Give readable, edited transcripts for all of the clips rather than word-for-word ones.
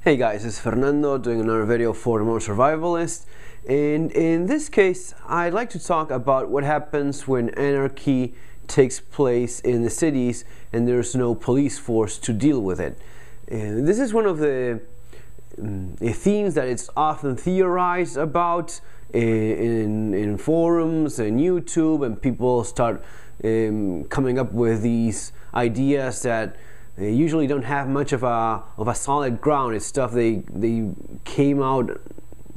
Hey guys, it's Fernando doing another video for the Modern Survivalist, and in this case I'd like to talk about what happens when anarchy takes place in the cities and there's no police force to deal with it. And this is one of the themes that it's often theorized about in forums and YouTube, and people start coming up with these ideas that they usually don't have much of a solid ground. It's stuff they came out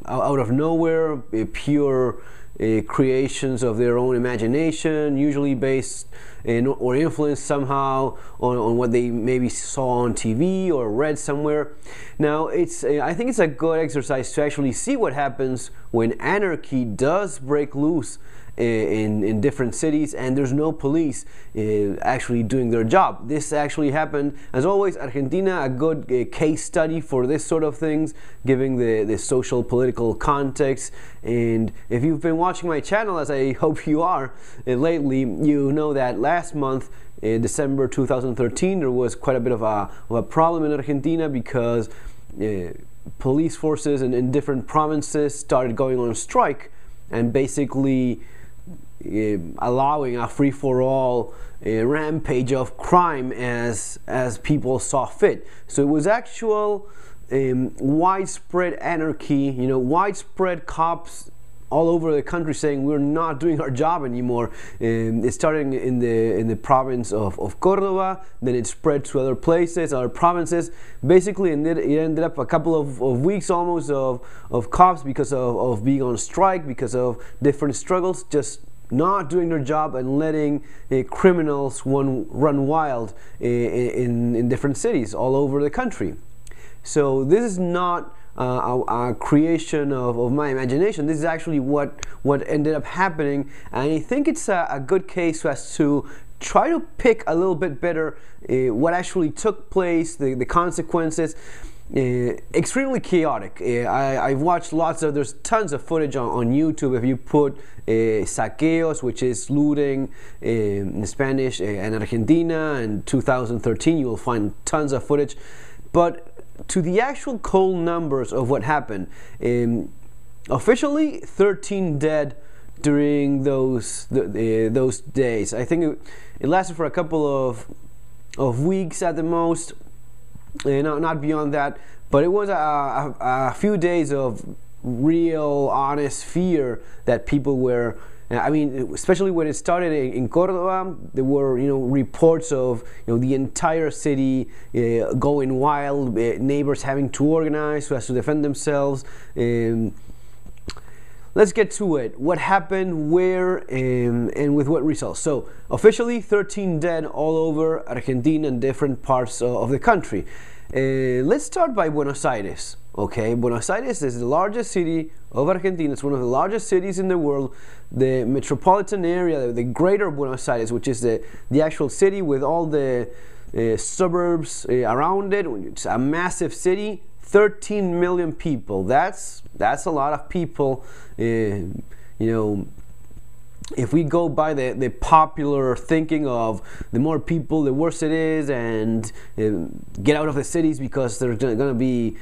of nowhere, pure creations of their own imagination, usually based or influenced somehow on what they maybe saw on TV or read somewhere. Now, I think it's a good exercise to actually see what happens when anarchy does break loose in different cities and there's no police actually doing their job. This actually happened, as always, Argentina, a good case study for this sort of things, giving the social political context. And if you've been watching my channel, as I hope you are lately, you know that last month, December 2013, there was quite a bit of a problem in Argentina because police forces in different provinces started going on strike and basically allowing a free-for-all rampage of crime as people saw fit. So it was actual widespread anarchy, widespread cops all over the country saying we're not doing our job anymore. It started in the province of Córdoba, then it spread to other places, other provinces. Basically, it ended up a couple of weeks almost of cops, because of being on strike, because of different struggles, just not doing their job and letting criminals run wild in different cities all over the country. So this is not a creation of my imagination. This is actually what ended up happening, and I think it's a good case as to try to pick a little bit better what actually took place, the consequences. Extremely chaotic. I've watched there's tons of footage on YouTube. If you put saqueos, which is looting in Spanish, and Argentina in 2013, you will find tons of footage. But to the actual cold numbers of what happened, officially 13 dead during those days. I think it lasted for a couple of weeks at the most, not beyond that, but it was a few days of real honest fear that people were, I mean, especially when it started in Córdoba, there were reports of the entire city going wild, neighbors having to organize so as to defend themselves. Let's get to it. What happened, where, and with what results? So, officially 13 dead all over Argentina and different parts of the country. Let's start by Buenos Aires. Okay, Buenos Aires is the largest city of Argentina. It's one of the largest cities in the world. The metropolitan area, the greater Buenos Aires, which is the actual city with all the suburbs around it. It's a massive city. 13 million people. That's a lot of people. If we go by the popular thinking of the more people, the worse it is, and get out of the cities because there's going to be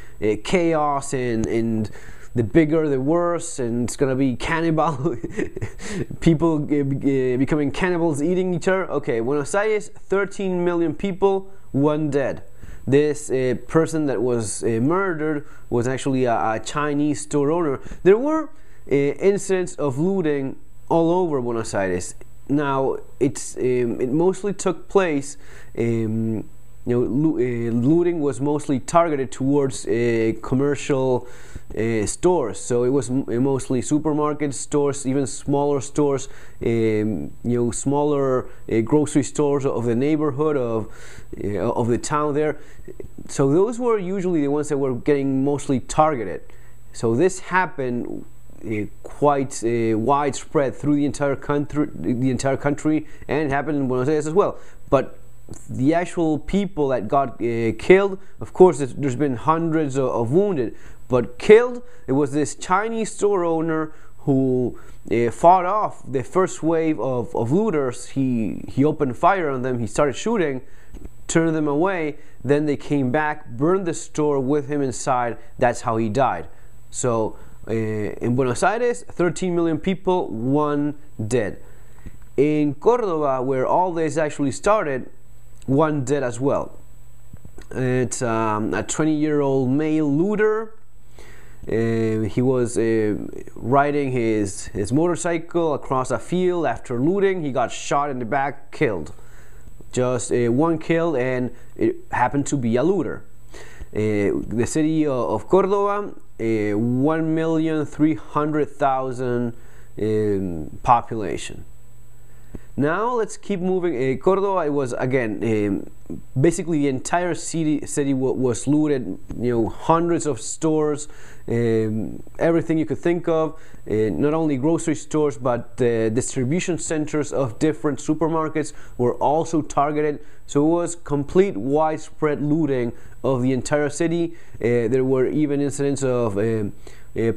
chaos, and the bigger the worse, and it's going to be cannibal, people becoming cannibals, eating each other. Okay, Buenos Aires, 13 million people, 1 dead. This person that was murdered was actually a Chinese store owner. There were incidents of looting all over Buenos Aires. Now, it mostly took place. Looting was mostly targeted towards commercial stores. So it was mostly supermarket stores, even smaller stores, smaller grocery stores of the neighborhood of the town there. So those were usually the ones that were getting mostly targeted. So this happened quite widespread through the entire country, and it happened in Buenos Aires as well. But the actual people that got killed, of course, there's been hundreds of wounded, but killed, it was this Chinese store owner who fought off the first wave of looters. He opened fire on them, he started shooting, turned them away. Then they came back, burned the store with him inside. That's how he died. So in Buenos Aires, 13 million people, 1 dead. In Cordoba, where all this actually started, 1 dead as well. It's a 20-year-old male looter. He was riding his motorcycle across a field after looting. He got shot in the back, killed. Just 1 killed, and it happened to be a looter. The city of Cordoba, 1,300,000 population. Now let's keep moving. Cordoba, it was again basically the entire city was looted. Hundreds of stores, everything you could think of. Not only grocery stores, but distribution centers of different supermarkets were also targeted. So it was complete widespread looting of the entire city. There were even incidents of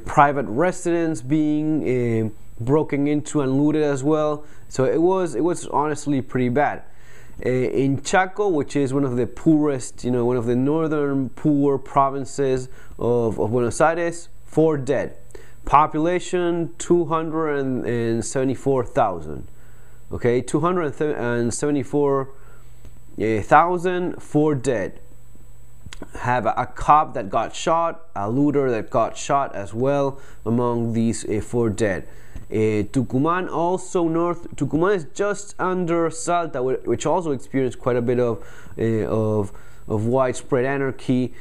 private residents being broken into and looted as well. So it was honestly pretty bad. In Chaco, which is one of the poorest, one of the northern poor provinces of Buenos Aires, 4 dead. Population 274,000. Okay, 274,000, 4 dead. Have a cop that got shot, a looter that got shot as well among these 4 dead. Tucumán, also north. Tucumán is just under Salta, which also experienced quite a bit of widespread anarchy.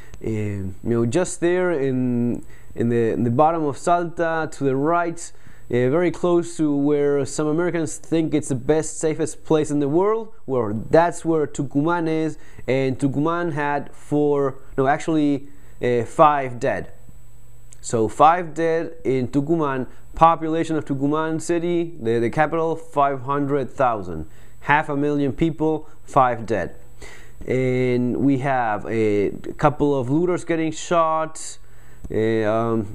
Just there in the bottom of Salta, to the right, very close to where some Americans think it's the best, safest place in the world. That's where Tucumán is, and Tucumán had 5 dead. So 5 dead in Tucumán. Population of Tucumán city, the capital, 500,000. 500,000 people, 5 dead. And we have a couple of looters getting shot. Another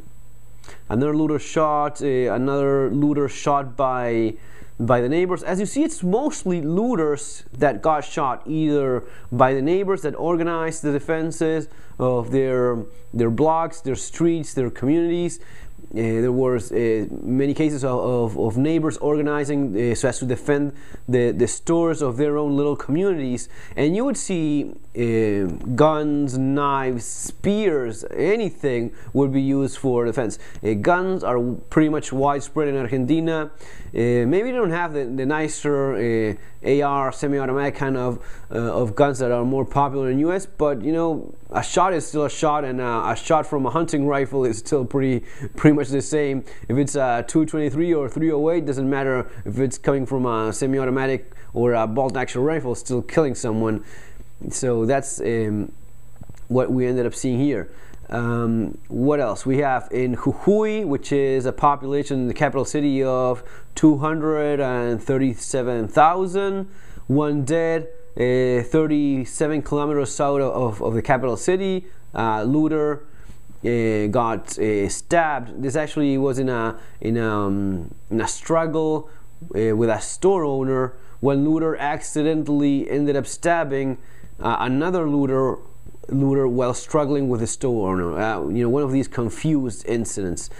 looter shot. Another looter shot by the neighbors. As you see, it's mostly looters that got shot, either by the neighbors that organized the defenses of their blocks, their streets, their communities. There was many cases of neighbors organizing so as to defend the stores of their own little communities, and you would see guns, knives, spears, anything would be used for defense. Guns are pretty much widespread in Argentina. Maybe they don't have the nicer AR, semi-automatic kind of guns that are more popular in the US, but a shot is still a shot, and a shot from a hunting rifle is still pretty much the same. If it's a 223 or 308, doesn't matter if it's coming from a semi-automatic or a bolt-action rifle, still killing someone. So that's what we ended up seeing here. What else? We have in Jujuy, which is a population in the capital city of 237,000, 1 dead, 37 kilometers south of the capital city. Looter got stabbed. This actually was in a struggle with a store owner. One looter accidentally ended up stabbing another looter while struggling with the store owner. One of these confused incidents.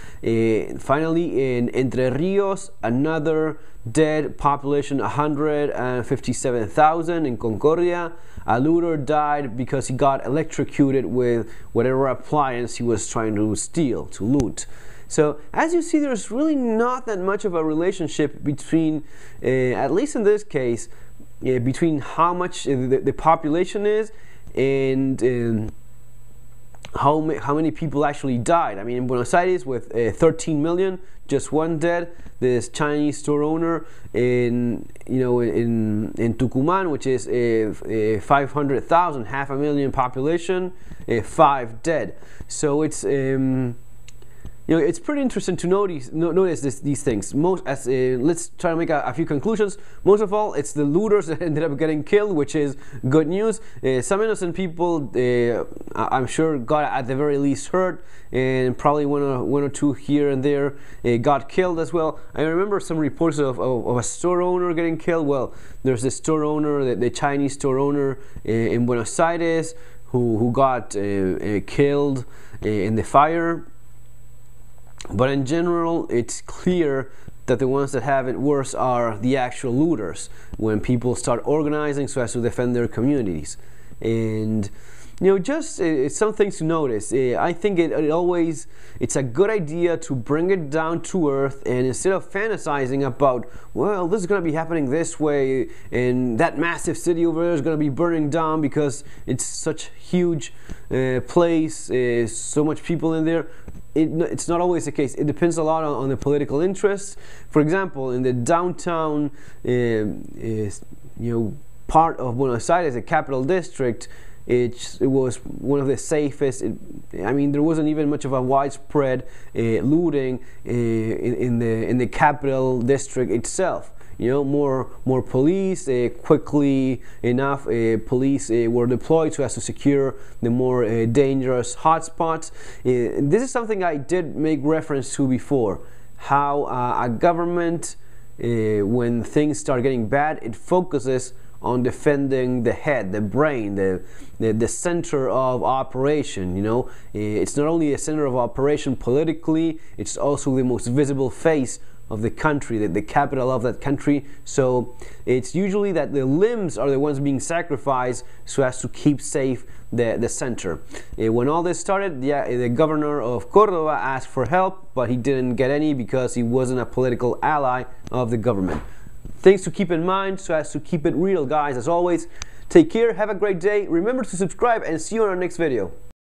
Finally, in Entre Rios, another dead, population 157,000. In Concordia, a looter died because he got electrocuted with whatever appliance he was trying to steal, to loot. So as you see, there's really not that much of a relationship between, at least in this case, between how much the population is and how many people actually died. I mean, in Buenos Aires, with 13 million, just 1 dead. This Chinese store owner in Tucumán, which is 500,000, 500,000 population, 5 dead. So it's it's pretty interesting to notice these things. Let's try to make a few conclusions. Most of all, it's the looters that ended up getting killed, which is good news. Some innocent people, I'm sure, got at the very least hurt, and probably one or two here and there got killed as well. I remember some reports of a store owner getting killed. Well, there's the store owner, the Chinese store owner in Buenos Aires, who got killed in the fire. But in general, it's clear that the ones that have it worse are the actual looters, when people start organizing so as to defend their communities. And just some things to notice. I think it's a good idea to bring it down to earth, and instead of fantasizing about, well, this is going to be happening this way, and that massive city over there is going to be burning down because it's such a huge place, so much people in there. It's not always the case. It depends a lot on the political interests. For example, in the downtown part of Buenos Aires, the capital district, it was one of the safest. There wasn't even much of a widespread looting in the capital district itself. More police, quickly enough, police were deployed so as to secure the more dangerous hotspots. This is something I did make reference to before, how a government, when things start getting bad, it focuses on defending the head, the brain, the center of operation. It's not only a center of operation politically, it's also the most visible face of the country, the capital of that country. So it's usually that the limbs are the ones being sacrificed so as to keep safe the center. When all this started, the governor of Córdoba asked for help, but he didn't get any because he wasn't a political ally of the government. Things to keep in mind so as to keep it real, guys. As always, take care, have a great day. Remember to subscribe, and see you on our next video.